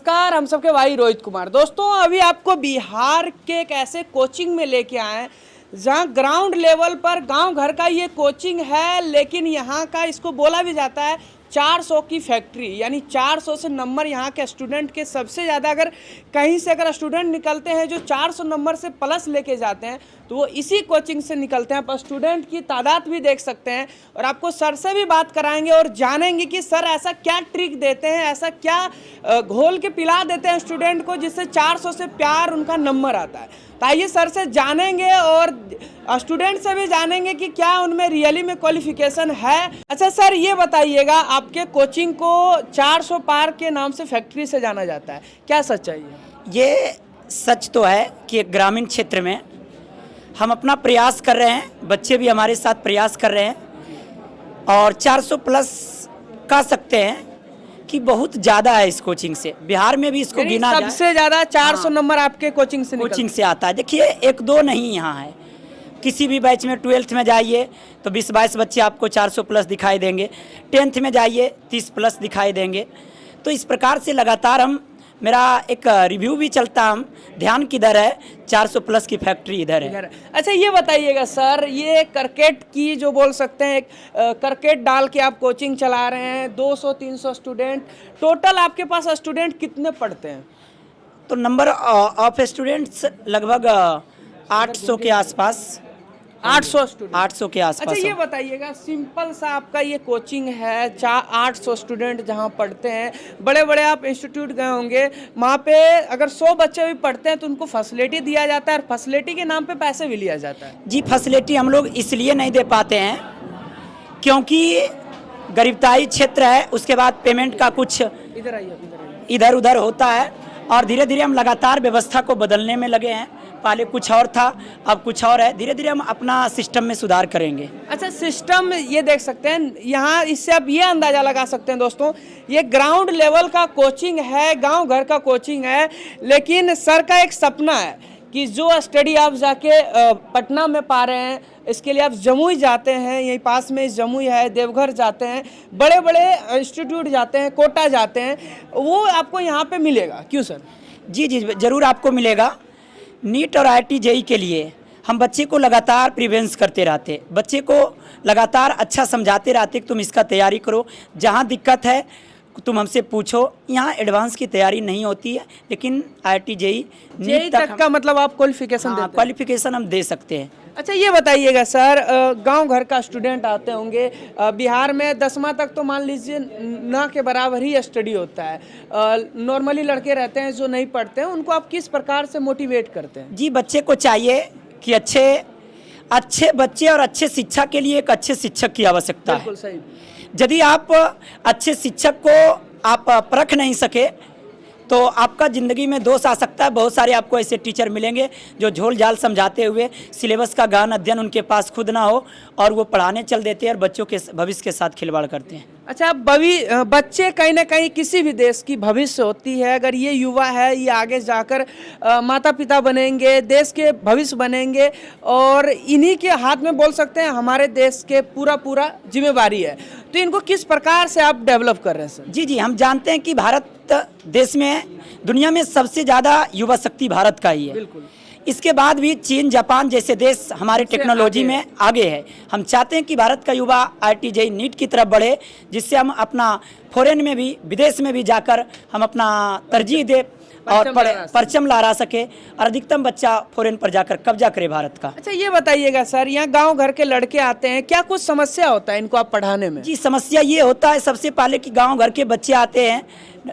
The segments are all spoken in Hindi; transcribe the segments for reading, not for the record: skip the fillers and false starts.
नमस्कार, हम सबके भाई रोहित कुमार। दोस्तों, अभी आपको बिहार के एक ऐसे कोचिंग में लेके आए हैं जहां ग्राउंड लेवल पर गांव घर का ये कोचिंग है, लेकिन यहाँ का इसको बोला भी जाता है 400 की फैक्ट्री। यानी 400 से नंबर यहाँ के स्टूडेंट के सबसे ज़्यादा, अगर कहीं से अगर स्टूडेंट निकलते हैं जो 400 नंबर से प्लस लेके जाते हैं तो वो इसी कोचिंग से निकलते हैं। पर स्टूडेंट की तादाद भी देख सकते हैं और आपको सर से भी बात कराएंगे और जानेंगे कि सर ऐसा क्या ट्रिक देते हैं, ऐसा क्या घोल के पिला देते हैं स्टूडेंट को जिससे 400 से प्यार उनका नंबर आता है। तो आइए सर से जानेंगे और स्टूडेंट से भी जानेंगे कि क्या उनमें रियली में क्वालिफिकेशन है। अच्छा सर, ये बताइएगा, आपके कोचिंग को 400 पार के नाम से फैक्ट्री से जाना जाता है, क्या सच्चाई है? ये सच तो है कि ग्रामीण क्षेत्र में हम अपना प्रयास कर रहे हैं, बच्चे भी हमारे साथ प्रयास कर रहे हैं और 400 प्लस कह सकते हैं कि बहुत ज़्यादा है इस कोचिंग से। बिहार में भी इसको गिना जाए सबसे ज़्यादा 400 नंबर आपके कोचिंग से आता है। देखिए, एक दो नहीं यहाँ है, किसी भी बैच में 12th में जाइए तो 20-22 बच्चे आपको 400 प्लस दिखाई देंगे, 10th में जाइए 30 प्लस दिखाई देंगे। तो इस प्रकार से लगातार मेरा एक रिव्यू भी चलता, हम ध्यान किधर है, 400 प्लस की फैक्ट्री इधर है। अच्छा, ये बताइएगा सर, ये क्रिकेट की जो बोल सकते हैं एक क्रिकेट डाल के आप कोचिंग चला रहे हैं, 200-300 स्टूडेंट टोटल, आपके पास स्टूडेंट कितने पढ़ते हैं? तो नंबर ऑफ स्टूडेंट्स लगभग 800 के आसपास, 800 के आसपास। अच्छा, ये बताइएगा, सिंपल सा आपका ये कोचिंग है, 800 स्टूडेंट जहाँ पढ़ते हैं, बड़े बड़े आप इंस्टीट्यूट गए होंगे, वहाँ पे अगर 100 बच्चे भी पढ़ते हैं तो उनको फैसिलिटी दिया जाता है और फैसिलिटी के नाम पे पैसे भी लिया जाता है। जी, फैसिलिटी हम लोग इसलिए नहीं दे पाते हैं क्योंकि गरीबताई क्षेत्र है, उसके बाद पेमेंट का कुछ इधर उधर होता है और धीरे धीरे हम लगातार व्यवस्था को बदलने में लगे हैं। पहले कुछ और था, अब कुछ और है, धीरे धीरे हम अपना सिस्टम में सुधार करेंगे। अच्छा, सिस्टम ये देख सकते हैं यहाँ, इससे आप ये अंदाज़ा लगा सकते हैं दोस्तों, ये ग्राउंड लेवल का कोचिंग है, गांव घर का कोचिंग है, लेकिन सर का एक सपना है कि जो स्टडी आप जाके पटना में पा रहे हैं, इसके लिए आप जमुई जाते हैं, यहीं पास में जमुई है, देवघर जाते हैं, बड़े बड़े इंस्टीट्यूट जाते हैं, कोटा जाते हैं, वो आपको यहाँ पे मिलेगा। क्यों सर? जी जी, ज़रूर आपको मिलेगा। नीट और IIT JEE के लिए हम बच्चे को लगातार प्रिवेंस करते रहते, बच्चे को लगातार अच्छा समझाते रहते कि तुम इसका तैयारी करो, जहाँ दिक्कत है तुम हमसे पूछो। यहाँ एडवांस की तैयारी नहीं होती है, लेकिन IIT JEE नीट तक का मतलब आप क्वालिफिकेशन देते हैं? क्वालिफिकेशन हम दे सकते हैं। अच्छा, ये बताइएगा सर, गांव घर का स्टूडेंट आते होंगे, बिहार में 10वां तक तो मान लीजिए ना के बराबर ही स्टडी होता है, नॉर्मली लड़के रहते हैं जो नहीं पढ़ते हैं, उनको आप किस प्रकार से मोटिवेट करते हैं? जी, बच्चे को चाहिए कि अच्छे बच्चे और अच्छे शिक्षा के लिए एक अच्छे शिक्षक की आवश्यकता है। बिल्कुल सही। यदि आप अच्छे शिक्षक को आप परख नहीं सके तो आपका ज़िंदगी में दोष आ सकता है। बहुत सारे आपको ऐसे टीचर मिलेंगे जो झोल झाल समझाते हुए सिलेबस का गहन अध्ययन उनके पास खुद ना हो और वो पढ़ाने चल देते हैं और बच्चों के भविष्य के साथ खिलवाड़ करते हैं। अच्छा, बच्चे कहीं ना कहीं किसी भी देश की भविष्य होती है। अगर ये युवा है, ये आगे जाकर माता पिता बनेंगे, देश के भविष्य बनेंगे और इन्हीं के हाथ में बोल सकते हैं हमारे देश के पूरा जिम्मेवारी है। तो इनको किस प्रकार से आप डेवलप कर रहे हैं सर? जी जी, हम जानते हैं कि भारत देश में दुनिया में सबसे ज़्यादा युवा शक्ति भारत का ही है। बिल्कुल। इसके बाद भी चीन, जापान जैसे देश हमारे टेक्नोलॉजी में आगे है। हम चाहते हैं कि भारत का युवा IIT JEE नीट की तरफ बढ़े, जिससे हम अपना फॉरेन में भी, विदेश में भी जाकर हम अपना तरजीह दे और परचम लहरा सके और अधिकतम बच्चा फॉरेन पर जाकर कब्जा करे भारत का। अच्छा, ये बताइएगा सर, यहाँ गांव घर के लड़के आते हैं, क्या कुछ समस्या होता है इनको आप पढ़ाने में? जी, समस्या ये होता है सबसे पहले कि गांव घर के बच्चे आते हैं,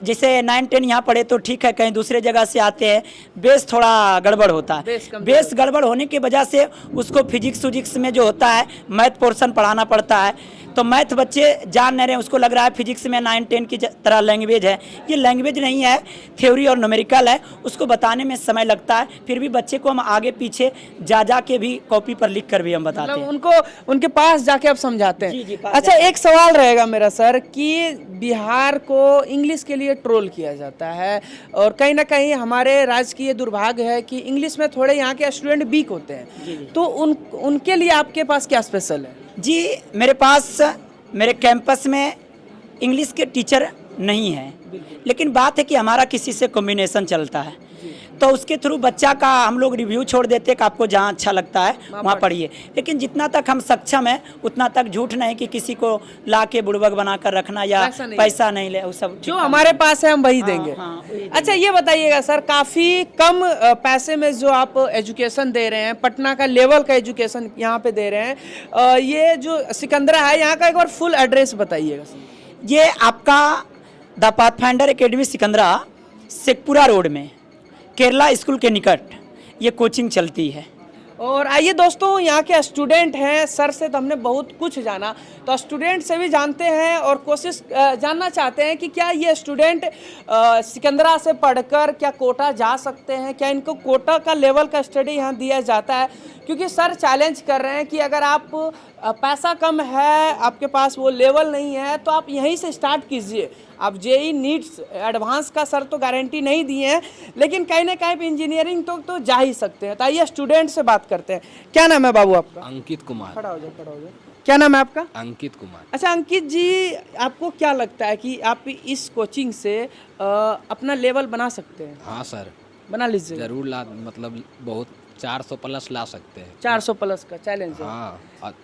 जैसे 9-10 यहाँ पढ़े तो ठीक है, कहीं दूसरे जगह से आते हैं, बेस थोड़ा गड़बड़ होता है। बेस गड़बड़ होने की वजह से उसको फिजिक्स में जो होता है मैथ पोर्शन पढ़ाना पड़ता है, तो मैथ बच्चे जान नहीं रहे, उसको लग रहा है फिजिक्स में 9-10 की तरह लैंग्वेज है। ये लैंग्वेज नहीं है, थ्योरी और न्यूमेरिकल है, उसको बताने में समय लगता है। फिर भी बच्चे को हम आगे पीछे जा के भी कॉपी पर लिख कर भी हम बताते हैं, उनको उनके पास जाके आप समझाते हैं। जी, अच्छा, एक सवाल रहेगा मेरा सर कि बिहार को इंग्लिश के लिए ट्रोल किया जाता है और कहीं ना कहीं हमारे राज्य की ये दुर्भाग्य है कि इंग्लिश में थोड़े यहाँ के स्टूडेंट वीक होते हैं, तो उनके लिए आपके पास क्या स्पेशल है? जी, मेरे पास मेरे कैंपस में इंग्लिश के टीचर नहीं है, लेकिन बात है कि हमारा किसी से कॉम्बिनेशन चलता है, तो उसके थ्रू बच्चा का हम लोग रिव्यू छोड़ देते हैं कि आपको जहाँ अच्छा लगता है वहाँ पढ़िए। लेकिन जितना तक हम सक्षम हैं उतना तक झूठ नहीं कि किसी को ला के बुड़बक बना कर रखना या पैसा नहीं ले, वो सब जो हमारे पास है हम वही देंगे। अच्छा ये बताइएगा सर, काफ़ी कम पैसे में जो आप एजुकेशन दे रहे हैं, पटना का लेवल का एजुकेशन यहाँ पे दे रहे हैं, ये जो सिकंदरा है यहाँ का एक बार फुल एड्रेस बताइएगा सर। ये आपका the pathfinder academy Sikandra, Sheikhpura road में केरला स्कूल के निकट ये कोचिंग चलती है। और आइए दोस्तों, यहाँ के स्टूडेंट हैं, सर से तो हमने बहुत कुछ जाना, तो स्टूडेंट से भी जानते हैं और कोशिश जानना चाहते हैं कि क्या ये स्टूडेंट सिकंदरा से पढ़कर क्या कोटा जा सकते हैं, क्या इनको कोटा का लेवल का स्टडी यहाँ दिया जाता है। क्योंकि सर चैलेंज कर रहे हैं कि अगर आप पैसा कम है, आपके पास वो लेवल नहीं है, तो आप यहीं से स्टार्ट कीजिए। आप जेई नीट्स एडवांस का सर तो गारंटी नहीं दिए हैं, लेकिन कहीं ना कहीं इंजीनियरिंग तो जा ही सकते हैं। तो आइए स्टूडेंट से बात करते हैं। क्या नाम है बाबू आपका? अंकित कुमार। खड़ा हो जाओ। क्या नाम है आपका? अंकित कुमार। अच्छा अंकित जी, आपको क्या लगता है कि आप इस कोचिंग से अपना लेवल बना सकते हैं? हाँ सर, बना लीजिए। जरूर ला, मतलब बहुत 400 प्लस ला सकते हैं। 400 प्लस का चैलेंज है। हाँ।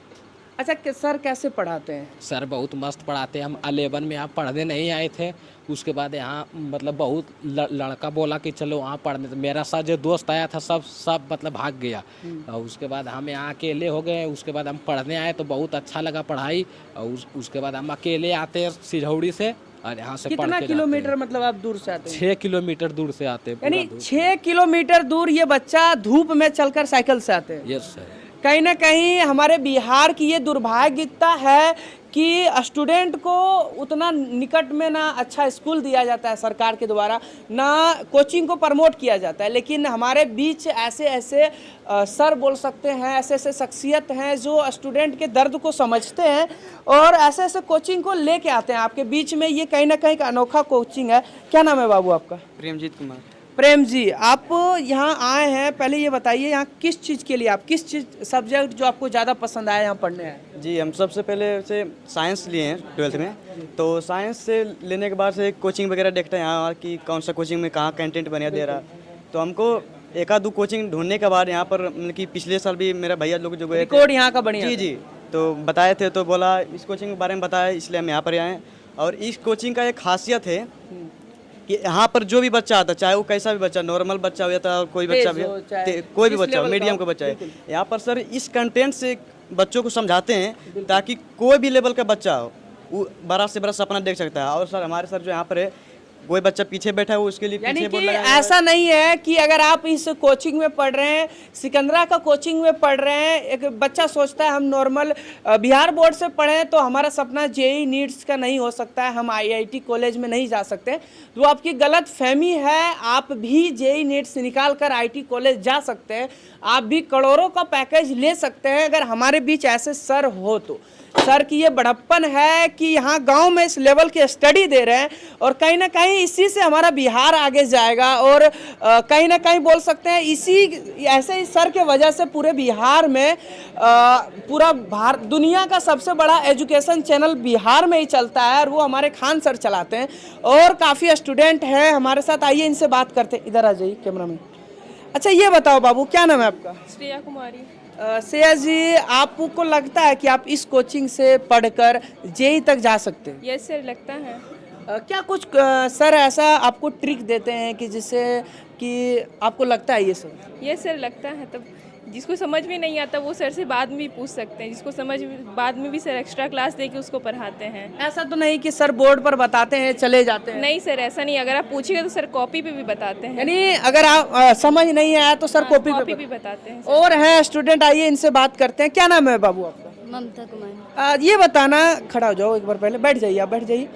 अच्छा सर कैसे पढ़ाते हैं? सर बहुत मस्त पढ़ाते हैं। हम 11 में यहाँ पढ़ने नहीं आए थे, उसके बाद यहाँ मतलब बहुत लड़का बोला कि चलो वहाँ पढ़ने, तो मेरा साथ जो दोस्त आया था सब मतलब भाग गया। और उसके बाद हम यहाँ अकेले हो गए। उसके बाद हम पढ़ने आए तो बहुत अच्छा लगा पढ़ाई। और उसके बाद हम अकेले आते हैं सिझौड़ी से, और यहाँ से कितना किलोमीटर मतलब आप दूर से आते हैं? 6 किलोमीटर दूर से आते हैं। यानी 6 किलोमीटर दूर ये बच्चा धूप में चलकर साइकिल से आते हैं। Yes sir. कहीं ना कहीं हमारे बिहार की ये दुर्भाग्यता है कि स्टूडेंट को उतना निकट में ना अच्छा स्कूल दिया जाता है सरकार के द्वारा, ना कोचिंग को प्रमोट किया जाता है। लेकिन हमारे बीच ऐसे ऐसे सर बोल सकते हैं, ऐसे ऐसे शख्सियत हैं जो स्टूडेंट के दर्द को समझते हैं और ऐसे ऐसे कोचिंग को लेके आते हैं आपके बीच में। ये कहीं ना कहीं का अनोखा कोचिंग है। क्या नाम है बाबू आपका? प्रेमजीत कुमार। प्रेम जी, आप यहाँ आए हैं, पहले ये बताइए यहाँ किस चीज़ के लिए, आप किस चीज़ सब्जेक्ट जो आपको ज़्यादा पसंद आया यहाँ पढ़ने आए? जी हम सबसे पहले से साइंस लिए हैं 12th में, तो साइंस से लेने के बाद से कोचिंग वगैरह देखते हैं यहाँ कि कौन सा कोचिंग में कहाँ कंटेंट बढ़िया दे रहा। तो हमको एक आध दो कोचिंग ढूंढने के बाद यहाँ पर मतलब कि पिछले साल भी मेरा भैया लोग जो गए रिकॉर्ड यहाँ का बढ़िया। जी जी, तो बताए थे, तो बोला इस कोचिंग के बारे में बताया, इसलिए हम यहाँ पर आए हैं। और इस कोचिंग का एक खासियत है कि यहाँ पर जो भी बच्चा आता, चाहे वो कैसा भी बच्चा, नॉर्मल बच्चा हो या तो कोई बच्चा भी, कोई भी बच्चा हो, मीडियम का बच्चा है, यहाँ पर सर इस कंटेंट से बच्चों को समझाते हैं ताकि कोई भी लेवल का बच्चा हो वो बड़ा से बड़ा सपना देख सकता है। और सर हमारे सर जो यहाँ पर है, कोई बच्चा पीछे बैठा है वो उसके लिए यानी पीछे कि बोल रहा है। ऐसा नहीं है कि अगर आप इस कोचिंग में पढ़ रहे हैं, सिकंदरा का कोचिंग में पढ़ रहे हैं, एक बच्चा सोचता है हम नॉर्मल बिहार बोर्ड से पढ़ें तो हमारा सपना जेई नीट्स का नहीं हो सकता है, हम आईआईटी कॉलेज में नहीं जा सकते। तो आपकी गलत फहमी है। आप भी जेई नीट्स निकाल कर आईटी कॉलेज जा सकते हैं, आप भी करोड़ों का पैकेज ले सकते हैं अगर हमारे बीच ऐसे सर हो तो। सर की ये बड़प्पन है कि यहाँ गांव में इस लेवल की स्टडी दे रहे हैं और कहीं ना कहीं इसी से हमारा बिहार आगे जाएगा। और कहीं ना कहीं बोल सकते हैं इसी ऐसे ही सर के वजह से पूरे बिहार में पूरा दुनिया का सबसे बड़ा एजुकेशन चैनल बिहार में ही चलता है और वो हमारे खान सर चलाते हैं। और काफ़ी स्टूडेंट हैं हमारे साथ, आइए इनसे बात करते हैं। इधर आ जाइए कैमरा मैन। अच्छा ये बताओ बाबू, क्या नाम है आपका? श्रेया कुमारी। श्रेया जी, आपको लगता है कि आप इस कोचिंग से पढ़कर जेई तक जा सकते हैं? यस सर, लगता है। क्या कुछ सर ऐसा आपको ट्रिक देते हैं कि जिससे कि आपको लगता है ये सब? यस सर, लगता है। तब जिसको समझ में नहीं आता वो सर से बाद में भी पूछ सकते हैं, जिसको समझ बाद में भी सर एक्स्ट्रा क्लास दे के उसको पढ़ाते हैं। ऐसा तो नहीं कि सर बोर्ड पर बताते हैं चले जाते हैं? नहीं सर, ऐसा नहीं। अगर आप पूछिएगा तो सर कॉपी पे भी बताते हैं। यानी अगर आप समझ नहीं आया तो सर कॉपी पे भी बताते हैं। और हैं स्टूडेंट, आइए इनसे बात करते हैं। क्या नाम है बाबू आपका? ममता कुमारी। ये बताना, खड़ा हो जाओ एक बार, पहले बैठ जाइए, आप बैठ जाइए।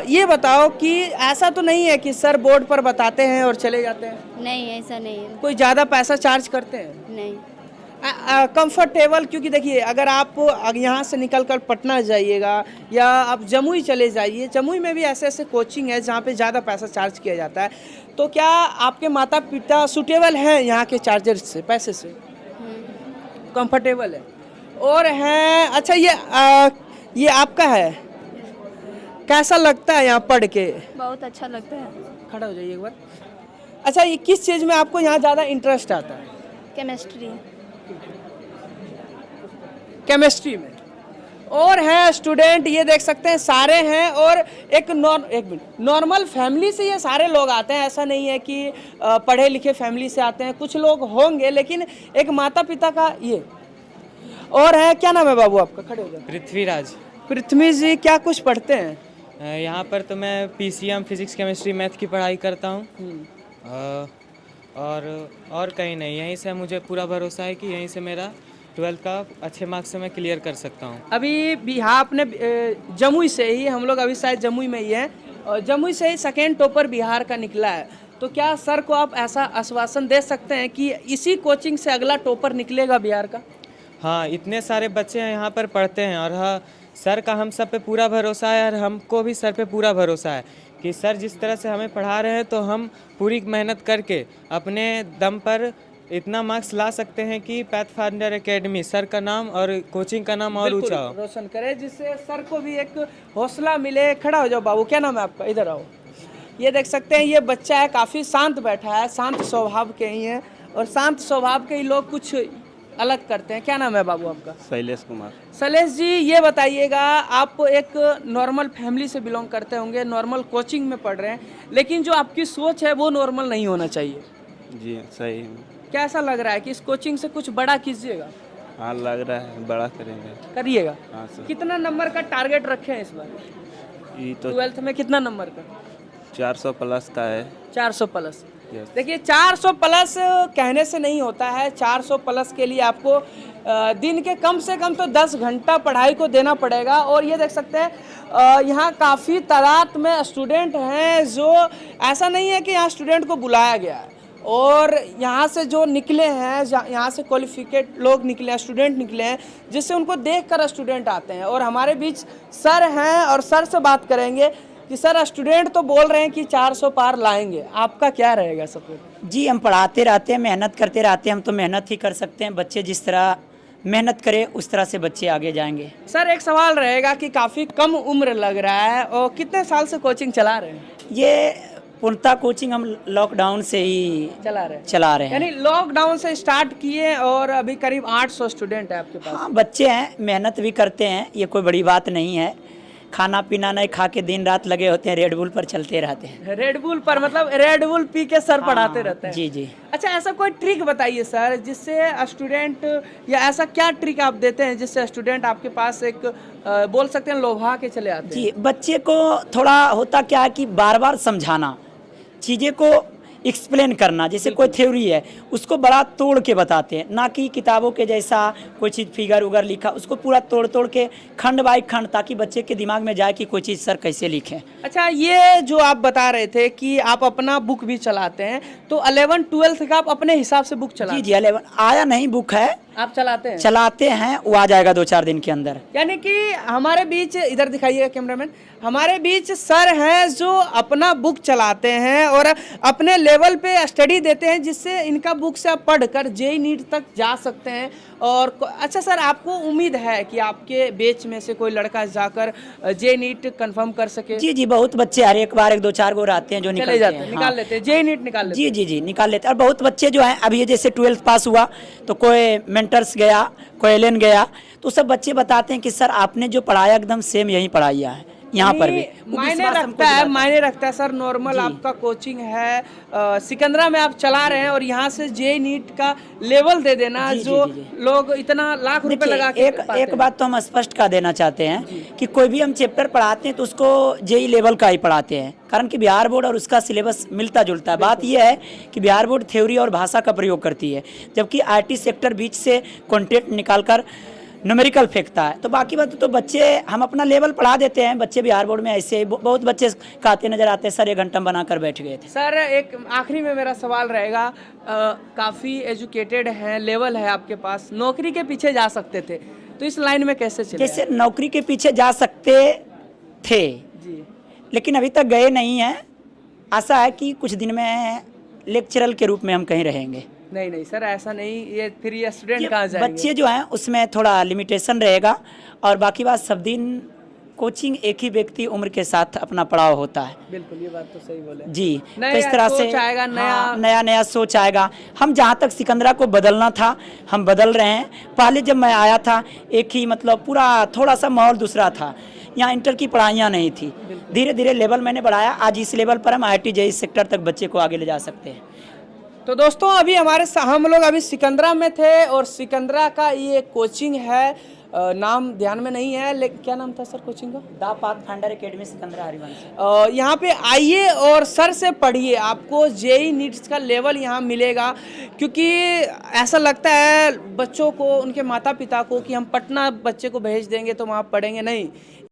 ये बताओ कि ऐसा तो नहीं है कि सर बोर्ड पर बताते हैं और चले जाते हैं? नहीं, ऐसा नहीं है। कोई ज़्यादा पैसा चार्ज करते हैं? नहीं। कंफर्टेबल, क्योंकि देखिए अगर आप यहाँ से निकल कर पटना जाइएगा या आप जमुई चले जाइए, जमुई में भी ऐसे ऐसे कोचिंग है जहाँ पे ज़्यादा पैसा चार्ज किया जाता है। तो क्या आपके माता पिता सूटेबल हैं यहाँ के चार्जर्स से, पैसे से? कंफर्टेबल है और हैं। अच्छा ये आपका है, कैसा लगता है यहाँ पढ़ के? बहुत अच्छा लगता है। खड़ा हो जाइए एक बार। अच्छा, ये किस चीज़ में आपको यहाँ ज़्यादा इंटरेस्ट आता है? केमिस्ट्री। केमिस्ट्री में। और हैं स्टूडेंट, ये देख सकते हैं सारे हैं, और एक मिनट, नॉर्मल फैमिली से ये सारे लोग आते हैं, ऐसा नहीं है कि पढ़े लिखे फैमिली से आते हैं, कुछ लोग होंगे, लेकिन एक माता पिता का ये। और है, क्या नाम है बाबू आपका? खड़े हो जाओ। पृथ्वीराज। पृथ्वी जी, क्या कुछ पढ़ते हैं? यहाँ पर तो मैं पीसीएम फिजिक्स केमिस्ट्री मैथ की पढ़ाई करता हूँ। और कहीं नहीं, यहीं से मुझे पूरा भरोसा है कि यहीं से मेरा 12th का अच्छे मार्क्स से मैं क्लियर कर सकता हूँ। अभी बिहार अपने जमुई से ही, हम लोग अभी शायद जमुई में ही हैं, और जमुई से ही सेकेंड टॉपर बिहार का निकला है। तो क्या सर को आप ऐसा आश्वासन दे सकते हैं कि इसी कोचिंग से अगला टॉपर निकलेगा बिहार का? हाँ, इतने सारे बच्चे यहाँ पर पढ़ते हैं, और हाँ, सर का हम सब पे पूरा भरोसा है, और हमको भी सर पे पूरा भरोसा है कि सर जिस तरह से हमें पढ़ा रहे हैं तो हम पूरी मेहनत करके अपने दम पर इतना मार्क्स ला सकते हैं कि पैथफाइंडर एकेडमी सर का नाम और कोचिंग का नाम और ऊंचा हो, रोशन करे, जिससे सर को भी एक हौसला मिले। खड़ा हो जाओ बाबू, क्या नाम है आपका? इधर आओ। ये देख सकते हैं, ये बच्चा है, काफ़ी शांत बैठा है, शांत स्वभाव के ही हैं, और शांत स्वभाव के ही लोग कुछ अलग करते हैं। क्या नाम है बाबू आपका? शैलेश कुमार। शैलेश जी, ये बताइएगा, आप एक नॉर्मल फैमिली से बिलोंग करते होंगे, नॉर्मल कोचिंग में पढ़ रहे हैं, लेकिन जो आपकी सोच है वो नॉर्मल नहीं होना चाहिए। जी सही है। कैसा लग रहा है कि इस कोचिंग से कुछ बड़ा कीजिएगा? हाँ, लग रहा है बड़ा करेंगे। करिएगा। हाँ सर। कितना नंबर का टारगेट रखे हैं इस बार? ये तो 12th में कितना नंबर का? 400 प्लस का है। 400 प्लस। Yes। देखिए, 400 प्लस कहने से नहीं होता है। 400 प्लस के लिए आपको दिन के कम से कम तो 10 घंटा पढ़ाई को देना पड़ेगा। और ये देख सकते हैं यहाँ काफ़ी तादाद में स्टूडेंट हैं, जो ऐसा नहीं है कि यहाँ स्टूडेंट को बुलाया गया है, और यहाँ से जो निकले हैं, यहाँ से क्वालिफिकेट लोग निकले हैं, स्टूडेंट निकले हैं, जिससे उनको देखकर स्टूडेंट आते हैं। और हमारे बीच सर हैं, और सर से बात करेंगे कि सर, स्टूडेंट तो बोल रहे हैं कि 400 पार लाएंगे, आपका क्या रहेगा सपोर्ट? जी, हम पढ़ाते रहते हैं, मेहनत करते रहते हैं, हम तो मेहनत ही कर सकते हैं। बच्चे जिस तरह मेहनत करें उस तरह से बच्चे आगे जाएंगे। सर, एक सवाल रहेगा कि काफ़ी कम उम्र लग रहा है, और कितने साल से कोचिंग चला रहे हैं? ये पूर्णतः कोचिंग हम लॉकडाउन से ही चला रहे हैं। यानी लॉकडाउन से स्टार्ट किए, और अभी करीब 800 स्टूडेंट है आपके पास। हाँ, बच्चे हैं, मेहनत भी करते हैं, ये कोई बड़ी बात नहीं है। खाना पीना नहीं खा के दिन रात लगे होते हैं, रेड बुल पर चलते रहते हैं। रेड बुल पर, मतलब रेड बुल पी के सर पढ़ाते रहते हैं? जी जी। अच्छा, ऐसा कोई ट्रिक बताइए सर, जिससे स्टूडेंट, या ऐसा क्या ट्रिक आप देते हैं जिससे स्टूडेंट आपके पास एक बोल सकते हैं लोभा के चले आते हैं? जी, बच्चे को थोड़ा होता क्या है कि बार बार समझाना, चीज़ें को एक्सप्लेन करना। जैसे कोई थ्योरी है, उसको बड़ा तोड़ के बताते हैं, ना कि किताबों के जैसा कोई चीज़ फिगर उगर लिखा, उसको पूरा तोड़ तोड़ के खंड बाई खंड, ताकि बच्चे के दिमाग में जाए कि कोई चीज़ सर कैसे लिखें। अच्छा, ये जो आप बता रहे थे कि आप अपना बुक भी चलाते हैं, तो 11 12th का आप अपने हिसाब से बुक चलाते हैं? जी जी, 11 आया नहीं बुक है, आप चलाते हैं? चलाते हैं, वो आ जाएगा 2-4 दिन के अंदर। यानी कि हमारे बीच, इधर दिखाइएगा कैमरामैन, हमारे बीच सर हैं जो अपना बुक चलाते हैं और अपने लेवल पे स्टडी देते हैं, जिससे इनका बुक से आप पढ़कर जेईई नीट तक जा सकते हैं। और अच्छा सर, आपको उम्मीद है कि आपके बैच में से कोई लड़का जाकर जेईई नीट कंफर्म कर सके? जी जी, बहुत बच्चे हर एक बार 1-2-4 गो रहते हैं जो निकाल लेते हैं, जेईई नीट निकाल लेते हैं। जी जी जी, निकाल लेते हैं। और बहुत बच्चे जो हैं, अभी ये जैसे 12th पास हुआ तो कोई मेंटर्स गया, कोई एलेन गया, तो सब बच्चे बताते हैं कि सर आपने जो पढ़ाया एकदम सेम यही पढ़ाया है यहाँ पर भी। मायने रखता है सर। नॉर्मल आपका कोचिंग है, सिकंदरा में आप चला रहे हैं, और यहाँ से जेईई नीट का लेवल दे देना, जो लोग इतना लाख रुपए लगा के एक बात तो हम स्पष्ट कर देना चाहते हैं कि कोई भी हम चैप्टर पढ़ाते हैं तो उसको जेईई लेवल का ही पढ़ाते हैं, कारण कि बिहार बोर्ड और उसका सिलेबस मिलता जुलता है। बात यह है कि बिहार बोर्ड थ्योरी और भाषा का प्रयोग करती है, जबकि आईटी सेक्टर बीच से कंटेंट निकालकर न्यूमेरिकल फेंकता है। तो बाकी बात तो बच्चे हम अपना लेवल पढ़ा देते हैं। बच्चे बिहार बोर्ड में ऐसे बहुत बच्चे कहते नजर आते हैं, सर 1 घंटा बनाकर बैठ गए थे। सर, एक आखिरी में मेरा सवाल रहेगा, काफ़ी एजुकेटेड है, लेवल है आपके पास, नौकरी के पीछे जा सकते थे, तो इस लाइन में कैसे चले? जैसे नौकरी के पीछे जा सकते थे जी, लेकिन अभी तक गए नहीं हैं। आशा है कि कुछ दिन में लेक्चरर के रूप में हम कहीं रहेंगे। नहीं सर, ऐसा नहीं, ये फिर ये स्टूडेंट कहाँ जाएंगे? बच्चे जो हैं उसमें थोड़ा लिमिटेशन रहेगा, और बाकी बात सब दिन कोचिंग एक ही व्यक्ति उम्र के साथ अपना पड़ाव होता है। बिल्कुल, ये बात तो सही बोले। जी, नया तो इस तरह से सोच आएगा, नया सोच आएगा। हम जहाँ तक सिकंदरा को बदलना था हम बदल रहे हैं। पहले जब मैं आया था एक ही मतलब पूरा थोड़ा सा माहौल दूसरा था, यहाँ इंटर की पढ़ाइयाँ नहीं थी। धीरे धीरे लेवल मैंने बढ़ाया, आज इस लेवल पर हम IIT JEE सेक्टर तक बच्चे को आगे ले जा सकते हैं। तो दोस्तों अभी हम लोग अभी सिकंदरा में थे और सिकंदरा का ये कोचिंग है, नाम ध्यान में नहीं है लेकिन क्या नाम था सर कोचिंग का? The pathfinder academy Sikandra Harivansh. यहाँ पे आइए और सर से पढ़िए, आपको जेई नीट्स का लेवल यहाँ मिलेगा। क्योंकि ऐसा लगता है बच्चों को, उनके माता पिता को कि हम पटना बच्चे को भेज देंगे तो वहाँ पढ़ेंगे, नहीं।